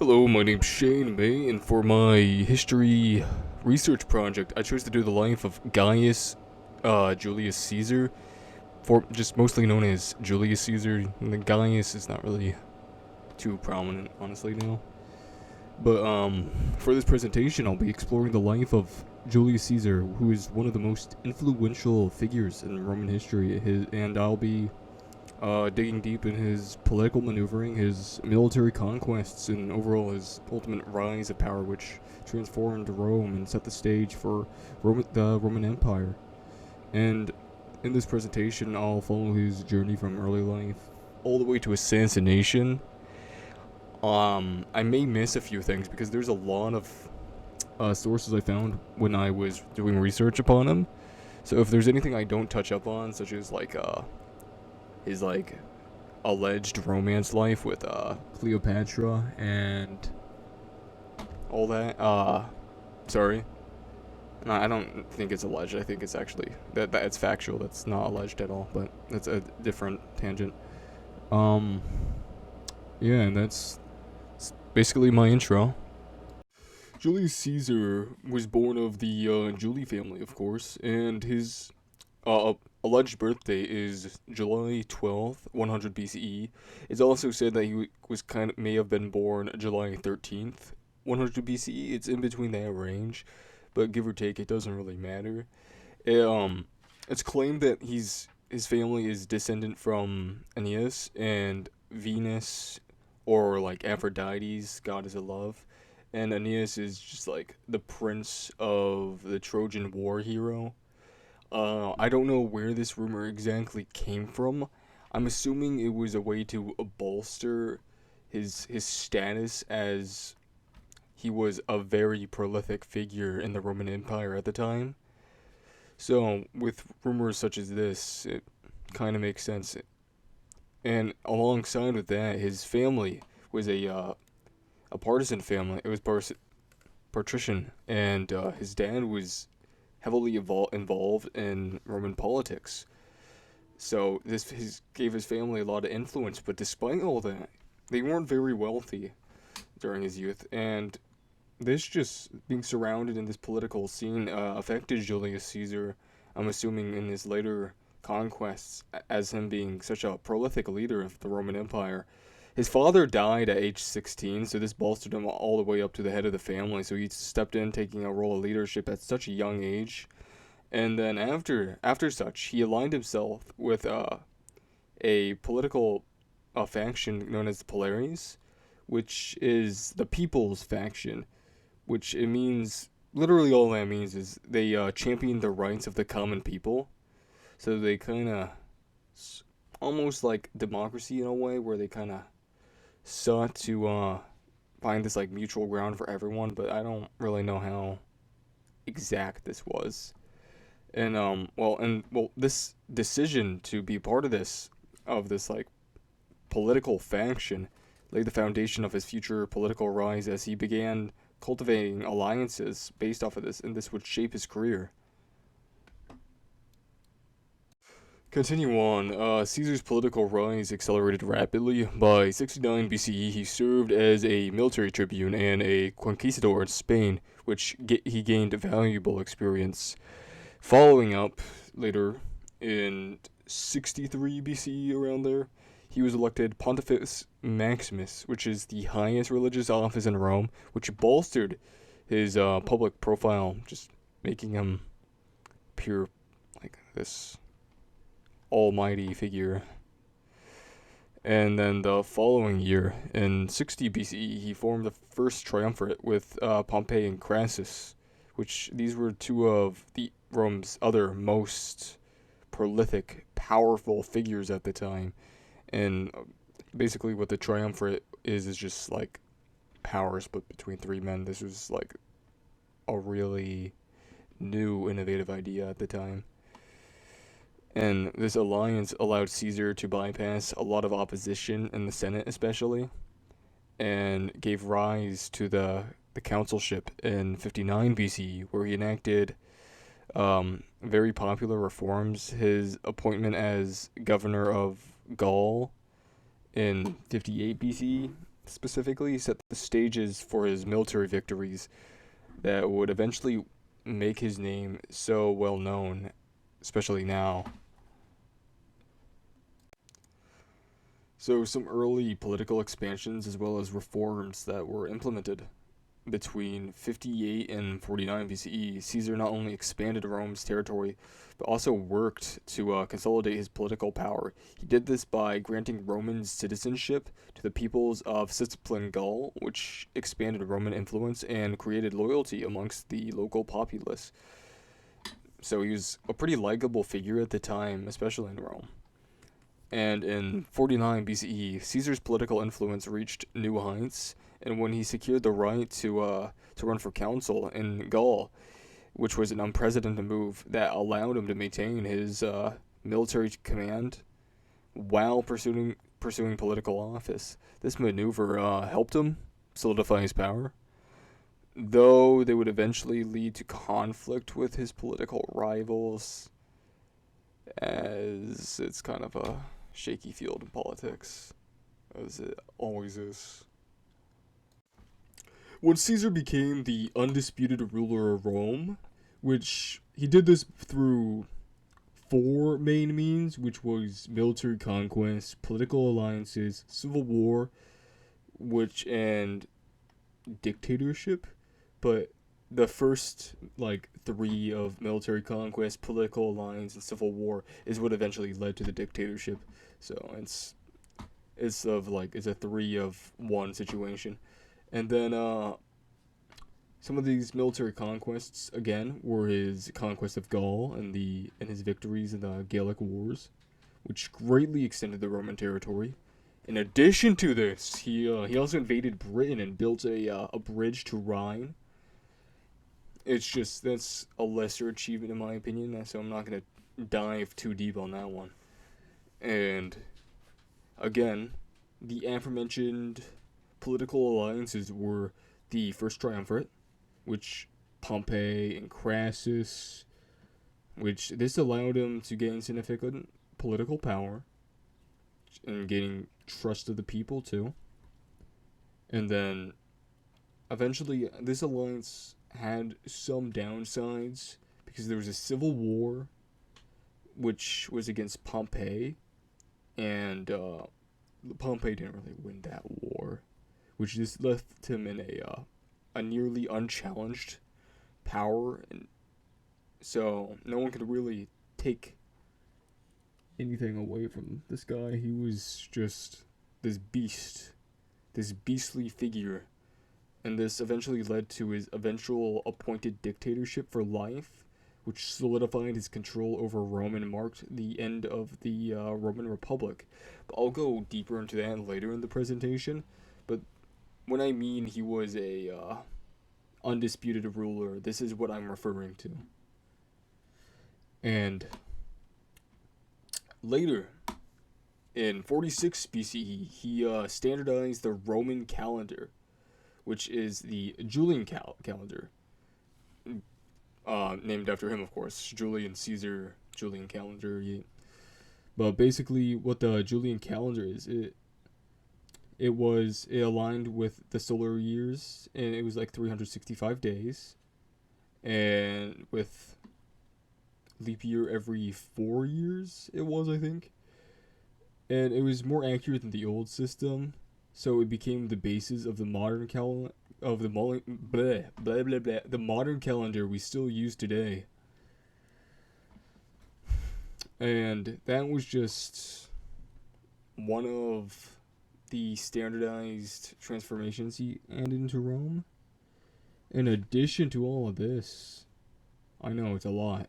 Hello, my name's Shane May, and for my history research project, I chose to do the life of Gaius Julius Caesar, for just mostly known as Julius Caesar. And the Gaius is not really too prominent, honestly, now. But for this presentation, I'll be exploring the life of Julius Caesar, who is one of the most influential figures in Roman history. And I'll be digging deep in his political maneuvering, his military conquests, and overall his ultimate rise of power, which transformed Rome and set the stage for the Roman Empire. And in this presentation, I'll follow his journey from early life all the way to assassination. I may miss a few things because there's a lot of sources I found when I was doing research upon him. So if there's anything I don't touch up on, such as his alleged romance life with Cleopatra and all that. Sorry. No, I don't think it's alleged. I think it's actually that it's factual. That's not alleged at all, but that's a different tangent. Um yeah, and that's basically my intro. Julius Caesar was born of the Julie family, of course, and his alleged birthday is July 12th, 100 BCE. It's also said that he was may have been born July 13th, 100 BCE. It's in between that range, but give or take, it doesn't really matter. It's claimed that his family is descendant from Aeneas and Venus, or like Aphrodite's goddess of love. And Aeneas is just like the prince of the Trojan War hero. I don't know where this rumor exactly came from. I'm assuming it was a way to bolster his status, as he was a very prolific figure in the Roman Empire at the time. So, with rumors such as this, it kind of makes sense. And alongside with that, his family was a partisan family. It was patrician, and his dad was heavily involved in Roman politics. So gave his family a lot of influence. But despite all that, they weren't very wealthy during his youth, and this just being surrounded in this political scene affected Julius Caesar. I'm assuming in his later conquests, as him being such a prolific leader of the Roman Empire. His father died at age 16, so this bolstered him all the way up to the head of the family. So he stepped in, taking a role of leadership at such a young age. And then after such, he aligned himself with a political faction known as the Polaries, which is the People's Faction, which it means, literally all that means is they champion the rights of the common people. So they kind of, almost like democracy in a way, where they kind of sought to find this like mutual ground for everyone, but I don't really know how exact this was. And this decision to be part of this like political faction laid the foundation of his future political rise as he began cultivating alliances based off of this, and this would shape his career. Continue on. Caesar's political rise accelerated rapidly. By 69 BCE, he served as a military tribune and a conquistador in Spain, which he gained valuable experience. Following up later in 63 BCE, around there, he was elected Pontifex Maximus, which is the highest religious office in Rome, which bolstered his public profile, just making him appear like this almighty figure. And then the following year, in 60 BCE, he formed the first triumvirate with Pompey and Crassus, which these were two of the Rome's other most prolific, powerful figures at the time. And basically, what the triumvirate is just like power split between three men. This was like a really new, innovative idea at the time. And this alliance allowed Caesar to bypass a lot of opposition in the Senate, especially, and gave rise to the consulship in 59 BCE, where he enacted very popular reforms. His appointment as governor of Gaul in 58 BCE specifically set the stages for his military victories that would eventually make his name so well known, especially now. So, some early political expansions as well as reforms that were implemented between 58 and 49 BCE. Caesar not only expanded Rome's territory, but also worked to consolidate his political power. He did this by granting Roman citizenship to the peoples of Sicilian Gaul, which expanded Roman influence and created loyalty amongst the local populace. So he was a pretty likable figure at the time, especially in Rome. And in 49 BCE, Caesar's political influence reached new heights, and when he secured the right to run for consul in Gaul, which was an unprecedented move that allowed him to maintain his military command while pursuing political office. This maneuver helped him solidify his power, though they would eventually lead to conflict with his political rivals, as it's kind of a shaky field in politics, as it always is. When Caesar became the undisputed ruler of Rome, which he did this through four main means, which was military conquest, political alliances, civil war, which and dictatorship. But the first three of military conquest, political alliance, and civil war is what eventually led to the dictatorship. So it's a three of one situation. And then some of these military conquests again were his conquest of Gaul and his victories in the Gallic Wars, which greatly extended the Roman territory. In addition to this, he also invaded Britain and built a bridge to Rhine. It's just that's a lesser achievement in my opinion, so I'm not gonna dive too deep on that one. And again, the aforementioned political alliances were the first triumvirate, which Pompey and Crassus, which this allowed him to gain significant political power and gaining trust of the people too. And then eventually this alliance had some downsides because there was a civil war which was against Pompey, and Pompey didn't really win that war, which just left him in a nearly unchallenged power, and so no one could really take anything away from this guy. He was just this beast, this beastly figure, and this eventually led to his eventual appointed dictatorship for life, which solidified his control over Rome and marked the end of the Roman Republic. But I'll go deeper into that later in the presentation. But when I mean he was a undisputed ruler, this is what I'm referring to. And later, in 46 BCE, he standardized the Roman calendar, which is the Julian calendar, named after him, of course, Julian Caesar, Julian calendar. Yeah. But basically, what the Julian calendar is, it aligned with the solar years, and it was like 365 days, and with leap year every 4 years, it was, I think. And it was more accurate than the old system, so it became the basis of the modern the modern calendar we still use today. And that was just one of the standardized transformations he added into Rome. In addition to all of this, I know it's a lot,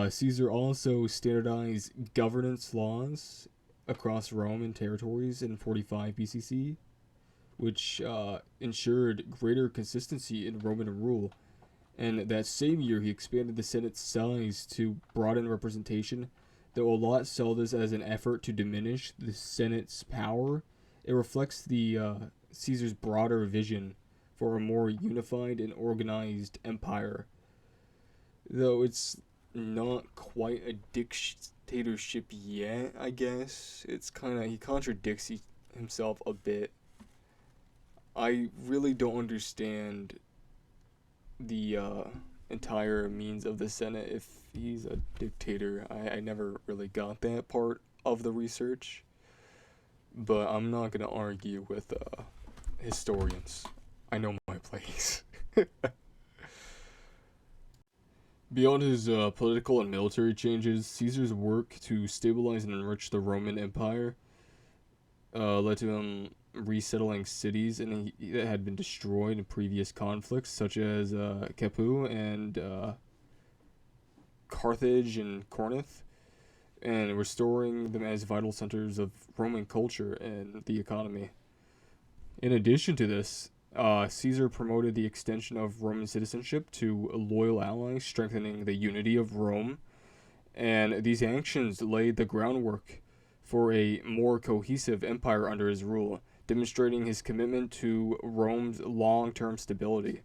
Caesar also standardized governance laws across Rome and territories in 45 BCC, which ensured greater consistency in Roman rule. And that same year, he expanded the Senate's size to broaden representation. Though a lot saw this as an effort to diminish the Senate's power, it reflects the Caesar's broader vision for a more unified and organized empire. Though it's not quite a dictatorship yet, I guess. It's kind of, he contradicts himself a bit. I really don't understand the entire means of the Senate if he's a dictator. I never really got that part of the research, but I'm not gonna argue with historians. I know my place. Beyond his political and military changes, Caesar's work to stabilize and enrich the Roman Empire led to him resettling cities that had been destroyed in previous conflicts, such as Capu and Carthage and Corinth, and restoring them as vital centers of Roman culture and the economy. In addition to this, Caesar promoted the extension of Roman citizenship to loyal allies, strengthening the unity of Rome, and these actions laid the groundwork for a more cohesive empire under his rule, demonstrating his commitment to Rome's long-term stability.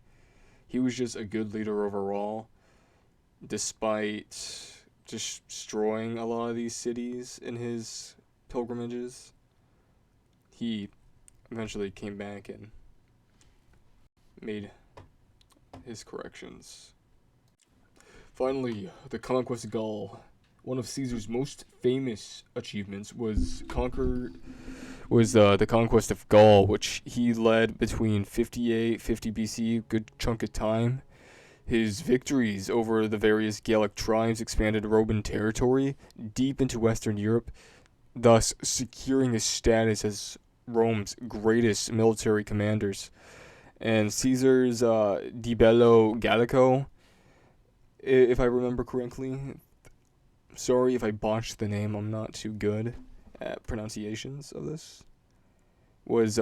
He was just a good leader overall, despite destroying a lot of these cities in his pilgrimages. He eventually came back and made his corrections. Finally, the conquest of Gaul. One of Caesar's most famous achievements was the conquest of Gaul, which he led between 58-50 BC, good chunk of time. His victories over the various Gallic tribes expanded Roman territory deep into Western Europe, thus securing his status as Rome's greatest military commanders. And Caesar's Di Bello Gallico, if I remember correctly, sorry if I botched the name, I'm not too good at pronunciations of this, was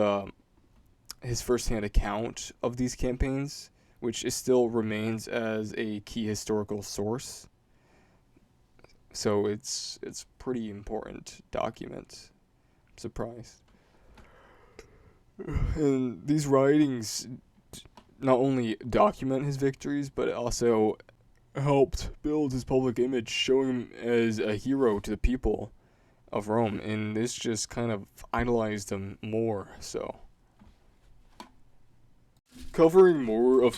his first-hand account of these campaigns, which still remains as a key historical source. So it's pretty important document. I'm surprised. And these writings not only document his victories, but also helped build his public image, showing him as a hero to the people of Rome, and this just kind of idolized him more. So, covering more of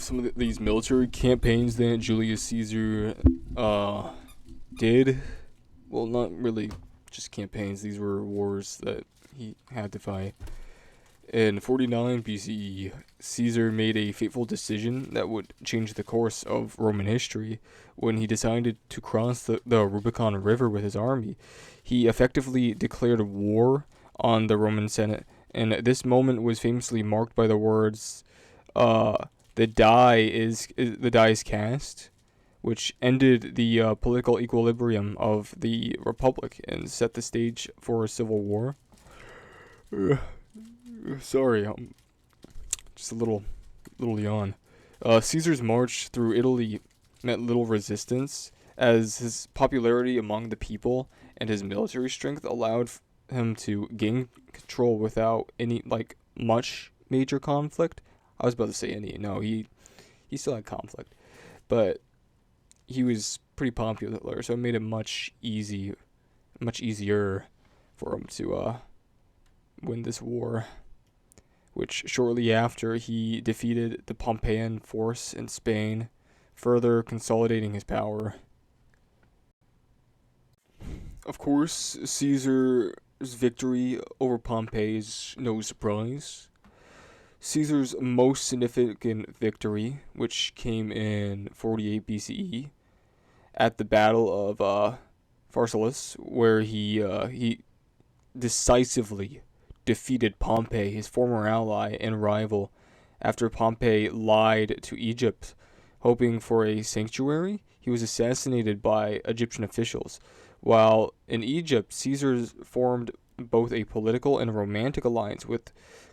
some of these military campaigns that Julius Caesar did. Well, not really just campaigns. These were wars that he had to fight. In 49 BCE, Caesar made a fateful decision that would change the course of Roman history when he decided to cross the Rubicon River with his army. He effectively declared war on the Roman Senate, and this moment was famously marked by the words, the die is cast, which ended the political equilibrium of the Republic and set the stage for a civil war. Sorry, just a little yawn. Caesar's march through Italy met little resistance, as his popularity among the people and his military strength allowed him to gain control without any much major conflict. I was about to say any. No, he still had conflict, but he was pretty popular, so it made it much easier for him to win this war, which shortly after he defeated the Pompeian force in Spain, further consolidating his power. Of course, Caesar's victory over Pompey is no surprise. Caesar's most significant victory, which came in 48 BCE, at the Battle of Pharsalus, where he decisively defeated Pompey, his former ally and rival, after Pompey lied to Egypt, hoping for a sanctuary. He was assassinated by Egyptian officials. While in Egypt, Caesar formed both a political and romantic alliance with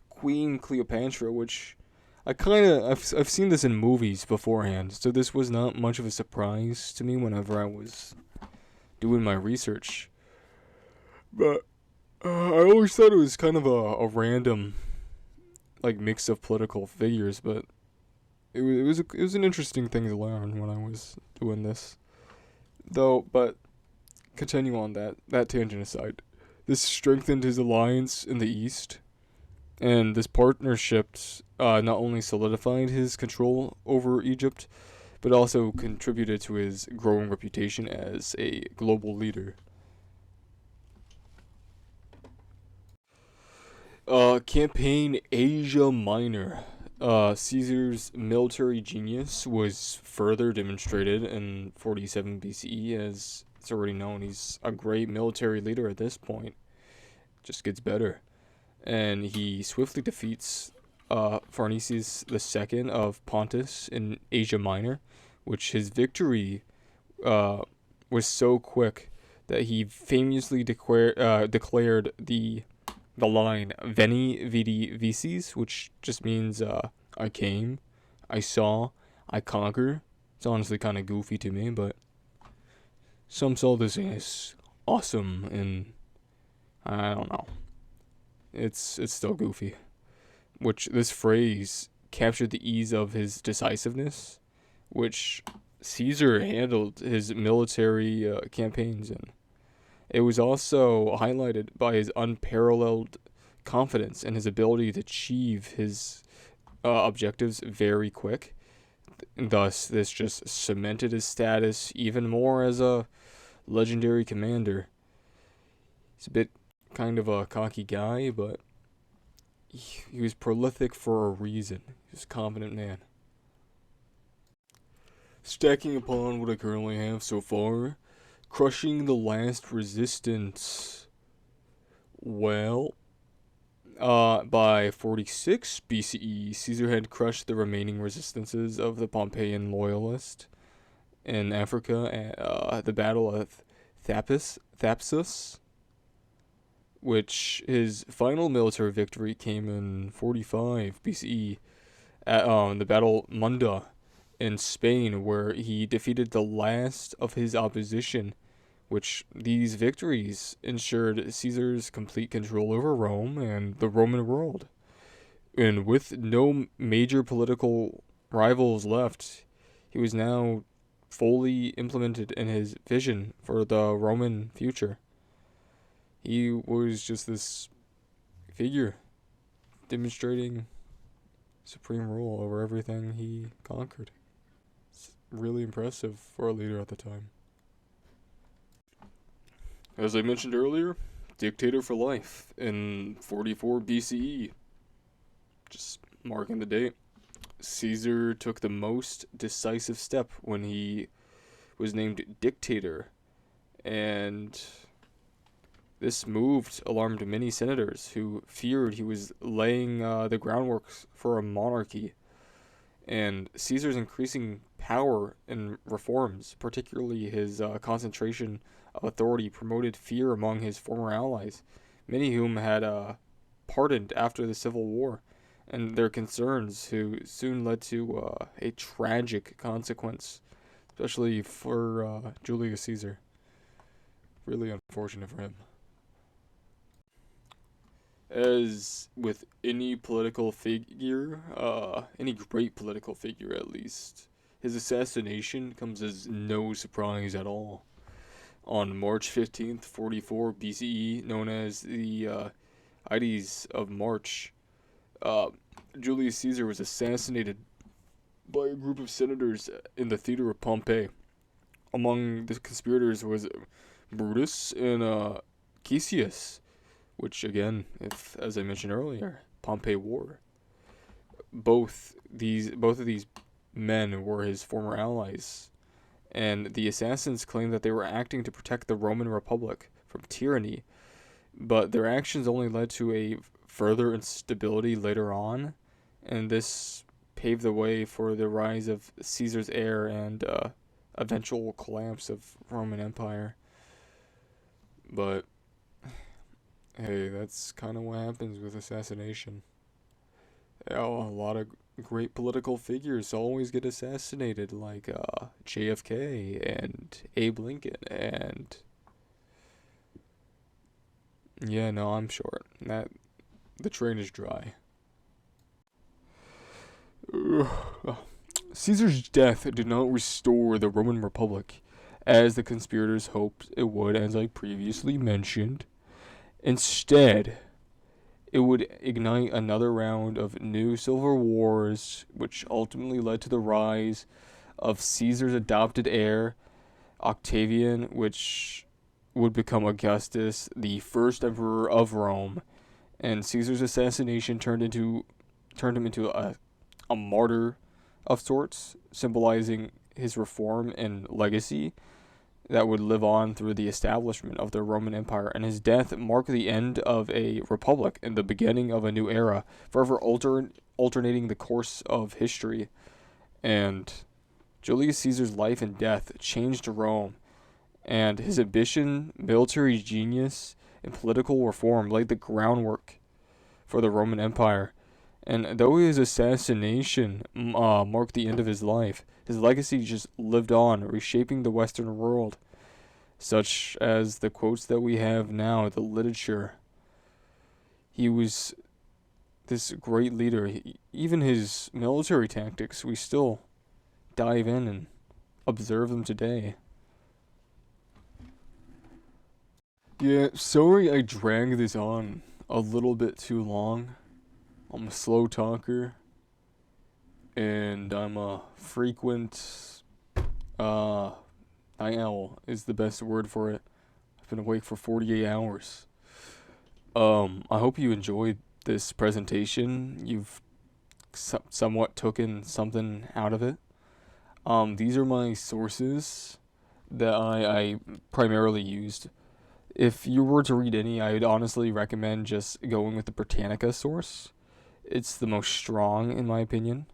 Queen Cleopatra, which I've seen this in movies beforehand, so this was not much of a surprise to me whenever I was doing my research. But I always thought it was kind of a random mix of political figures, but it was an interesting thing to learn when I was doing this. But continue on that tangent aside. This strengthened his alliance in the east, And this partnership not only solidified his control over Egypt, but also contributed to his growing reputation as a global leader. Campaign Asia Minor. Caesar's military genius was further demonstrated in 47 BCE, as it's already known. He's a great military leader at this point. Just gets better. And he swiftly defeats Pharnaces II of Pontus in Asia Minor, which his victory uh, was so quick that he famously declared the line "Veni Vidi Vicis," which just means "I came, I saw, I conquer." It's honestly kind of goofy to me, but some saw this as awesome, and I don't know. It's still goofy. Which this phrase captured the ease of his decisiveness, which Caesar handled his military campaigns in. It was also highlighted by his unparalleled confidence and his ability to achieve his objectives very quick. And thus, this just cemented his status even more as a legendary commander. He's a bit kind of a cocky guy, but he was prolific for a reason. He was a confident man. Stacking upon what I currently have so far, crushing the last resistance. Well, by 46 BCE, Caesar had crushed the remaining resistances of the Pompeian loyalists in Africa at the Battle of Thapsus, which his final military victory came in 45 BCE at the Battle Munda in Spain, where he defeated the last of his opposition, which these victories ensured Caesar's complete control over Rome and the Roman world. And with no major political rivals left, he was now fully implemented in his vision for the Roman future. He was just this figure demonstrating supreme rule over everything he conquered. It's really impressive for a leader at the time. As I mentioned earlier, dictator for life in 44 BCE. Just marking the date. Caesar took the most decisive step when he was named dictator, and this move alarmed many senators who feared he was laying the groundwork for a monarchy. And Caesar's increasing power and reforms, particularly his concentration of authority, promoted fear among his former allies, many whom had pardoned after the Civil War, and their concerns, who soon led to a tragic consequence, especially for Julius Caesar. Really unfortunate for him. As with any political figure, any great political figure at least, his assassination comes as no surprise at all. On March 15th, 44 BCE, known as the Ides of March, uh, Julius Caesar was assassinated by a group of senators in the theater of Pompeii. Among the conspirators was Brutus and Caesius, which again, if as I mentioned earlier, Pompey War. Both of these men were his former allies, and the assassins claimed that they were acting to protect the Roman Republic from tyranny, but their actions only led to a further instability later on, and this paved the way for the rise of Caesar's heir and eventual collapse of Roman Empire. But hey, that's kind of what happens with assassination. A lot of great political figures always get assassinated, like JFK and Abe Lincoln, and yeah, no, I'm short. That the train is dry. Caesar's death did not restore the Roman Republic, as the conspirators hoped it would, as I previously mentioned. Instead, It would ignite another round of new civil wars, which ultimately led to the rise of Caesar's adopted heir, Octavian, which would become Augustus, the first emperor of Rome. And Caesar's assassination turned him into a martyr of sorts, symbolizing his reform and legacy that would live on through the establishment of the Roman Empire. And his death marked the end of a republic and the beginning of a new era, forever alternating the course of history. And Julius Caesar's life and death changed Rome, and his ambition, military genius, and political reform laid the groundwork for the Roman Empire. And though his assassination marked the end of his life, his legacy just lived on, reshaping the Western world, such as the quotes that we have now, the literature. He was this great leader. Even his military tactics, we still dive in and observe them today. Yeah, sorry I dragged this on a little bit too long. I'm a slow talker, and I'm a frequent uh night owl is the best word for it. I've been awake for 48 hours. I hope you enjoyed this presentation. You've somewhat taken something out of it. These are my sources that I primarily used. If you were to read any, I would honestly recommend just going with the Britannica source. It's the most strong, in my opinion.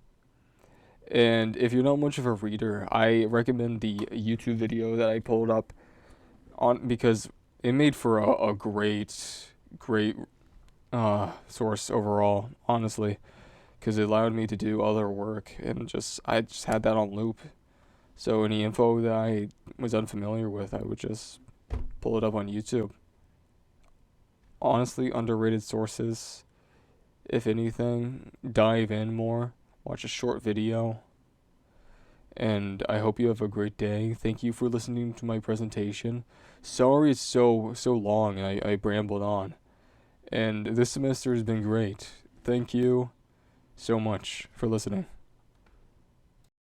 And if you're not much of a reader, I recommend the YouTube video that I pulled up on because it made for a great source overall, honestly, because it allowed me to do other work and just I just had that on loop. So any info that I was unfamiliar with, I would just pull it up on YouTube. Honestly, underrated sources. If anything, dive in more, watch a short video, and I hope you have a great day. Thank you for listening to my presentation. Sorry it's so long and I brambled on. And this semester has been great. Thank you so much for listening.